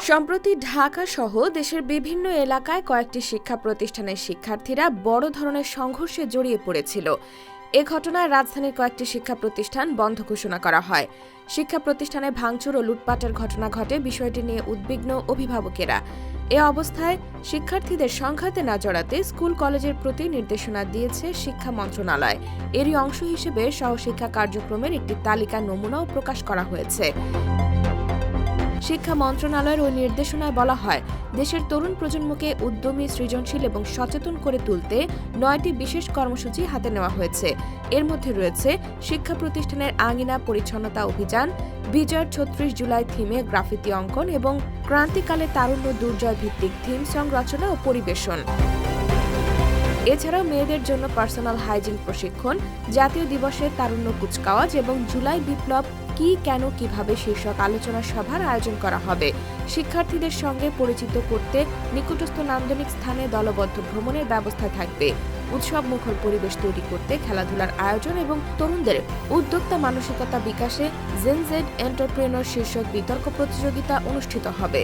সম্প্রতি ঢাকা সহ দেশের বিভিন্ন এলাকায় কয়েকটি শিক্ষা প্রতিষ্ঠানের শিক্ষার্থীরা বড় ধরনের সংঘর্ষে জড়িয়ে পড়েছিল। এ ঘটনায় রাজধানীর কয়েকটি শিক্ষা প্রতিষ্ঠান বন্ধ ঘোষণা করা হয়। শিক্ষা প্রতিষ্ঠানে ভাঙচুর ও লুটপাটের ঘটনা ঘটে, বিষয়টি নিয়ে উদ্বিগ্ন অভিভাবকেরা। এ অবস্থায় শিক্ষার্থীদের সংঘাতে না জড়াতে স্কুল কলেজের প্রতি নির্দেশনা দিয়েছে শিক্ষা মন্ত্রণালয়। এরই অংশ হিসেবে সহশিক্ষা কার্যক্রমের একটি তালিকা নমুনাও প্রকাশ করা হয়েছে। শিক্ষা মন্ত্রণালয়ের ওই নির্দেশনায় বলা হয়, দেশের তরুণ প্রজন্মকে উদ্যমী, সৃজনশীল এবং সচেতন করে তুলতে 9টি বিশেষ কর্মসূচি হাতে নেওয়া হয়েছে। এর মধ্যে রয়েছে শিক্ষা প্রতিষ্ঠানের আঙিনা পরিচ্ছন্নতা অভিযান, বিজয়ের 36 জুলাই থিমে গ্রাফিতি অঙ্কন এবং ক্রান্তিকালে তারুণ্য দুর্জয় ভিত্তিক থিম সং রচনা ও পরিবেশন। এছাড়াও মেয়েদের জন্য পার্সোনাল হাইজিন প্রশিক্ষণ, জাতীয় দিবসে তারুণ্য কুচকাওয়াজ এবং জুলাই বিপ্লব কি, কেন, কিভাবে শীর্ষক আলোচনা সভার আয়োজন করা হবে। শিক্ষার্থীদের সঙ্গে পরিচিত করতে নিকটস্থ নান্দনিক স্থানে দলবদ্ধ ভ্রমণের ব্যবস্থা থাকবে। উৎসব মুখর পরিবেশ তৈরি করতে খেলাধুলার আয়োজন এবং তরুণদের উদ্যোক্তা মানসিকতা বিকাশে জেন জেড এন্টারপ্রেনর শীর্ষক বিতর্ক প্রতিযোগিতা অনুষ্ঠিত হবে।